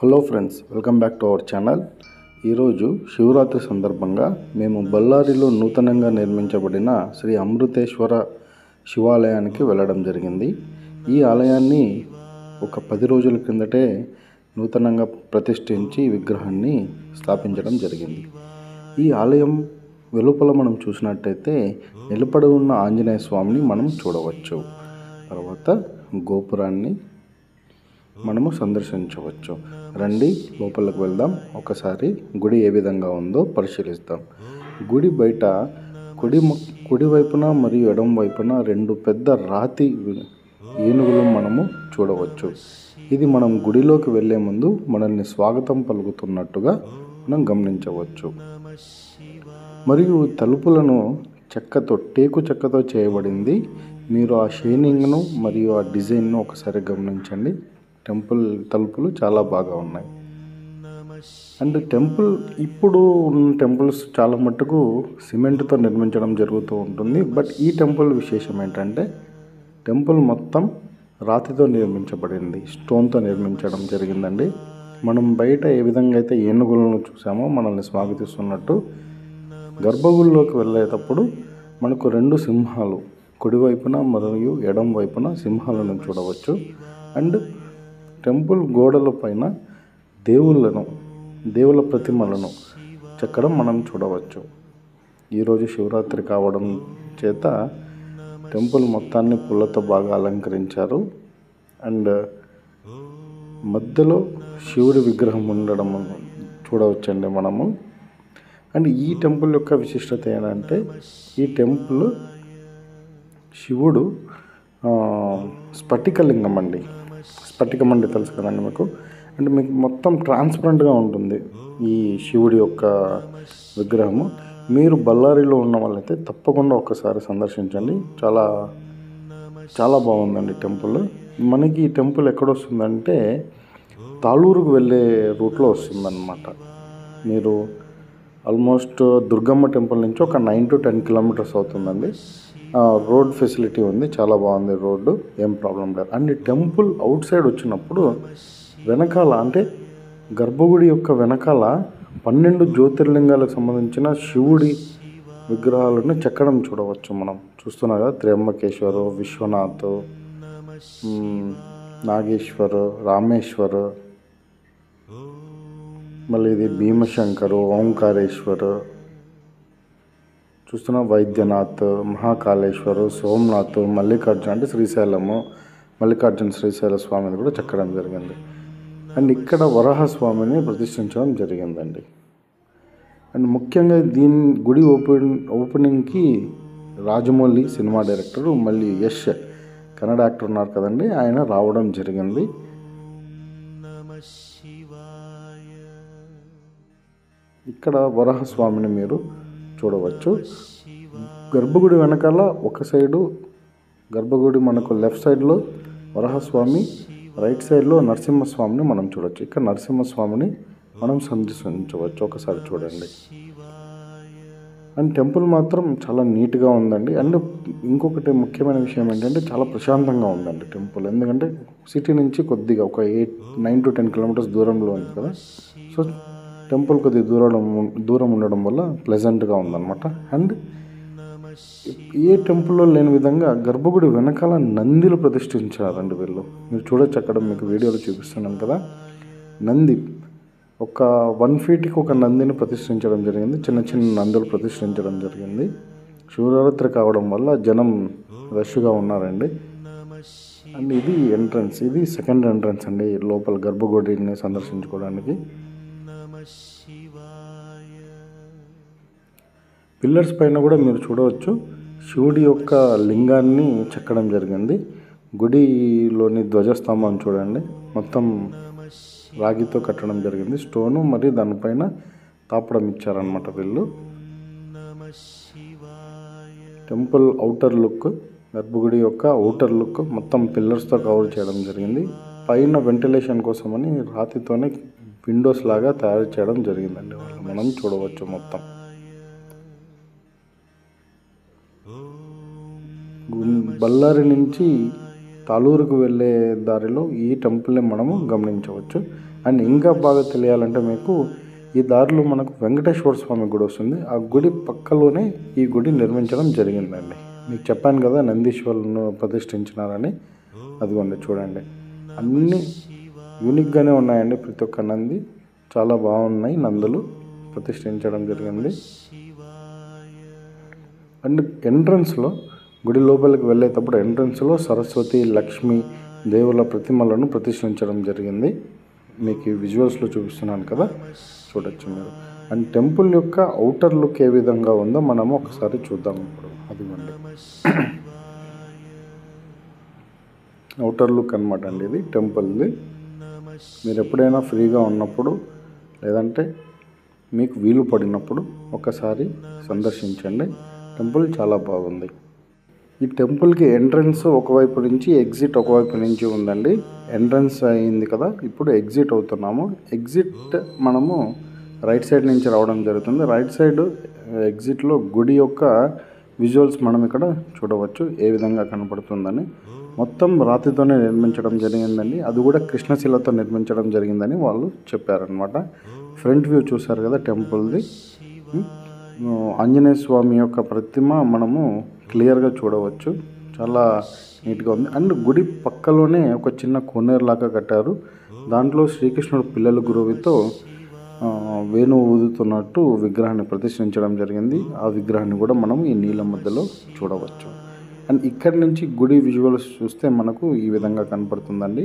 Hello friends, welcome back to our channel. ఈరోజు శివరాత్రి సందర్భంగా మేము బళ్ళారిలో నూతనంగా నిర్మించబడిన శ్రీ అమృతేశ్వర శివాలయానికి వెళ్ళడం జరిగింది. ఈ ఆలయాన్ని ఒక 10 రోజుల క్రిందటే నూతనంగా ప్రతిష్ఠించి విగ్రహాన్ని స్థాపించడం జరిగింది. ఈ ఆలయం వెలుపల మనం చూసినట్టయితే నిలబడి ఉన్న ఆంజనేయ స్వామిని మనం చూడవచ్చు. తర్వాత గోపురాన్ని మనము సందర్శించవచ్చు. రండి లోపలికి వెళ్దాం. ఒకసారి గుడి ఏ విధంగా ఉందో పరిశీలిస్తాం. గుడి బయట కుడి వైపున మరియు ఎడమ వైపున 2 పెద్ద రాతి ఏనుగులు మనము చూడవచ్చు. ఇది మనం గుడిలోకి వెళ్ళే ముందు మనల్ని స్వాగతం పలుకుతున్నట్టుగా మనం గమనించవచ్చు. మరియు తలుపులను టేకు చెక్కతో చేయబడింది. మీరు ఆ షైనింగ్ను మరియు ఆ డిజైన్ను ఒకసారి గమనించండి. టెంపుల్ తలుపులు చాలా బాగా ఉన్నాయి. అండ్ టెంపుల్ ఇప్పుడు ఉన్న టెంపుల్స్ చాలా మట్టుకు సిమెంట్తో నిర్మించడం జరుగుతూ ఉంటుంది. బట్ ఈ టెంపుల్ విశేషం ఏంటంటే టెంపుల్ మొత్తం రాతితో నిర్మించబడింది, స్టోన్తో నిర్మించడం జరిగిందండి. మనం బయట ఏ విధంగా అయితే ఏనుగులను చూసామో మనల్ని స్వాగతిస్తున్నట్టు, గర్భగుడిలోకి వెళ్ళేటప్పుడు మనకు 2 సింహాలు కుడివైపున మరియు ఎడం వైపున సింహాలను చూడవచ్చు. అండ్ టెంపుల్ గోడల పైన దేవుళ్ళ ప్రతిమలను చెక్కడం మనం చూడవచ్చు. ఈరోజు శివరాత్రి కావడం చేత టెంపుల్ మొత్తాన్ని పూలతో బాగా అలంకరించారు. అండ్ మధ్యలో శివుడి విగ్రహం ఉండడం చూడవచ్చండి మనము. అండ్ ఈ టెంపుల్ యొక్క విశిష్టత ఏంటంటే ఈ టెంపుల్ శివుడు స్ఫటికలింగం అండి. స్ఫటికం అంటే తెలుసు కదండి మీకు. అంటే మీకు మొత్తం ట్రాన్స్పరెంట్గా ఉంటుంది ఈ శివుడి యొక్క విగ్రహము. మీరు బళ్ళారిలో ఉన్న వాళ్ళైతే తప్పకుండా ఒక్కసారి సందర్శించండి. చాలా చాలా బాగుందండి టెంపుల్. మనకి ఈ టెంపుల్ ఎక్కడొస్తుందంటే తాళూరుకు వెళ్ళే రూట్లో వస్తుందన్నమాట. మీరు ఆల్మోస్ట్ దుర్గమ్మ టెంపుల్ నుంచి ఒక 9 to 10 కిలోమీటర్స్ అవుతుందండి. రోడ్ ఫెసిలిటీ ఉంది, చాలా బాగుంది రోడ్డు, ఏం ప్రాబ్లం లేదు. అండ్ టెంపుల్ అవుట్ సైడ్ వచ్చినప్పుడు వెనకాల అంటే గర్భగుడి యొక్క వెనకాల 12 జ్యోతిర్లింగాలకు సంబంధించిన శివుడి విగ్రహాలను చెక్కడం చూడవచ్చు. మనం చూస్తున్నాం కదా, త్ర్యంబకేశ్వరు, విశ్వనాథ్, నాగేశ్వరు, రామేశ్వరు, మళ్ళీ ఇది భీమశంకరు, ఓంకారేశ్వరు, చూస్తున్న వైద్యనాథ్, మహాకాళేశ్వరు, సోమనాథ్, మల్లికార్జున అంటే మల్లికార్జున శ్రీశైల స్వామిని కూడా చెక్కడం జరిగింది. అండ్ ఇక్కడ వరాహస్వామిని ప్రతిష్ఠించడం జరిగిందండి. అండ్ ముఖ్యంగా దీని గుడి ఓపెనింగ్కి రాజమౌళి సినిమా డైరెక్టరు, మళ్ళీ యష్ కన్నడ యాక్టర్ ఉన్నారు కదండి, ఆయన రావడం జరిగింది. ఇక్కడ వరాహస్వామిని మీరు చూడవచ్చు. గర్భగుడి వెనకాల ఒక సైడు గర్భగుడి మనకు లెఫ్ట్ సైడ్లో వరాహస్వామి, రైట్ సైడ్లో నరసింహస్వామిని మనం చూడవచ్చు. ఇక్కడ నరసింహస్వామిని మనం సందర్శించవచ్చు. ఒకసారి చూడండి. అండ్ టెంపుల్ మాత్రం చాలా నీట్గా ఉందండి. అండ్ ఇంకొకటి ముఖ్యమైన విషయం ఏంటంటే చాలా ప్రశాంతంగా ఉందండి టెంపుల్. ఎందుకంటే సిటీ నుంచి కొద్దిగా ఒక 9 to 10 కిలోమీటర్స్ దూరంలో ఉంది కదా. సో టెంపుల్ కొద్దిగా దూరం ఉండడం వల్ల ప్లెజెంట్గా ఉందన్నమాట. అండ్ ఏ టెంపుల్లో లేని విధంగా గర్భగుడి వెనకాల నందిలు ప్రతిష్ఠించారండి వీళ్ళు. మీరు చూడొచ్చు, అక్కడ మీకు వీడియోలో చూపిస్తున్నాం కదా. నంది ఒక 1 feetకి ఒక నందిని ప్రతిష్ఠించడం జరిగింది. చిన్న చిన్న నందులు ప్రతిష్ఠించడం జరిగింది. శివరాత్రి కావడం వల్ల జనం రష్గా ఉన్నారండి. అండ్ ఇది ఎంట్రన్స్, ఇది సెకండ్ ఎంట్రన్స్ అండి లోపల గర్భగుడిని సందర్శించుకోవడానికి. పిల్లర్స్ పైన కూడా మీరు చూడవచ్చు శివుడి యొక్క లింగాన్ని చెక్కడం జరిగింది. గుడిలోని ధ్వజస్తంభం చూడండి, మొత్తం రాగితో కట్టడం జరిగింది, స్టోను, మరియు దానిపైన తాపడం ఇచ్చారనమాట వీళ్ళు. టెంపుల్ అవుటర్ లుక్, గర్భగుడి యొక్క అవుటర్ లుక్ మొత్తం పిల్లర్స్తో కవర్ చేయడం జరిగింది. పైన వెంటిలేషన్ కోసమని రాతితోనే విండోస్ లాగా తయారు చేయడం జరిగిందండి వాళ్ళు. మనం చూడవచ్చు మొత్తం. బళ్ళారి నుంచి తాళూరుకు వెళ్ళే దారిలో ఈ టెంపుల్ని మనము గమనించవచ్చు. అండ్ ఇంకా బాగా తెలియాలంటే మీకు ఈ దారిలో మనకు వెంకటేశ్వర స్వామి గుడి వస్తుంది. ఆ గుడి పక్కలోనే ఈ గుడి నిర్మించడం జరిగిందండి. మీకు చెప్పాను కదా నందీశ్వరులను ప్రతిష్ఠించినారని. అదిగోండి చూడండి, అన్నీ యూనిక్గానే ఉన్నాయండి. ప్రతి ఒక్క నంది చాలా బాగున్నాయి, నందులు ప్రతిష్ఠించడం జరిగింది. అండ్ ఎంట్రన్స్లో గుడి లోపలికి వెళ్ళేటప్పుడు ఎంట్రన్స్లో సరస్వతి, లక్ష్మి దేవుల ప్రతిమలను ప్రతిష్ఠించడం జరిగింది. మీకు ఈ విజువల్స్లో చూపిస్తున్నాను కదా, చూడొచ్చు మీరు. అండ్ టెంపుల్ యొక్క అవుటర్ లుక్ ఏ విధంగా ఉందో మనము ఒకసారి చూద్దాం. ఇప్పుడు అదిగోండి అవుటర్ లుక్ అనమాట అండి ఇది టెంపుల్ది. మీరు ఎప్పుడైనా ఫ్రీగా ఉన్నప్పుడు లేదంటే మీకు వీలు పడినప్పుడు ఒకసారి సందర్శించండి. టెంపుల్ చాలా బాగుంది. ఈ టెంపుల్కి ఎంట్రన్స్ ఒకవైపు నుంచి, ఎగ్జిట్ ఒకవైపు నుంచి ఉందండి. ఎంట్రన్స్ అయింది కదా, ఇప్పుడు ఎగ్జిట్ అవుతున్నాము. ఎగ్జిట్ మనము రైట్ సైడ్ నుంచి రావడం జరుగుతుంది. రైట్ సైడ్ ఎగ్జిట్లో గుడి యొక్క విజువల్స్ మనం ఇక్కడ చూడవచ్చు ఏ విధంగా కనపడుతుందని. మొత్తం రాతితోనే నిర్మించడం జరిగిందండి. అది కూడా కృష్ణశిలతో నిర్మించడం జరిగిందని వాళ్ళు చెప్పారనమాట. ఫ్రంట్ వ్యూ చూసారు కదా టెంపుల్ది. ఆంజనేయ స్వామి యొక్క ప్రతిమ మనము క్లియర్గా చూడవచ్చు. చాలా నీట్గా ఉంది. అండ్ గుడి పక్కలోనే ఒక చిన్న కోనేరులాగా కట్టారు. దాంట్లో శ్రీకృష్ణుడు పిల్లల గురువుతో వేణువు ఊదుతున్నట్టు విగ్రహాన్ని ప్రతిష్ఠించడం జరిగింది. ఆ విగ్రహాన్ని కూడా మనం ఈ నీళ్ళ మధ్యలో చూడవచ్చు. అండ్ ఇక్కడి నుంచి గుడి విజువల్స్ చూస్తే మనకు ఈ విధంగా కనపడుతుందండి.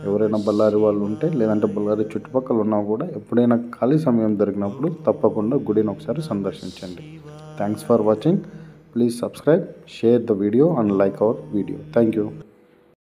ఎవరైనా బళ్ళారి వాళ్ళు ఉంటే లేదంటే బళ్ళారి చుట్టుపక్కల ఉన్నా కూడా ఎప్పుడైనా ఖాళీ సమయం దొరికినప్పుడు తప్పకుండా గుడిని ఒకసారి సందర్శించండి. Thanks for watching. Please subscribe, share the video and like our video. Thank you.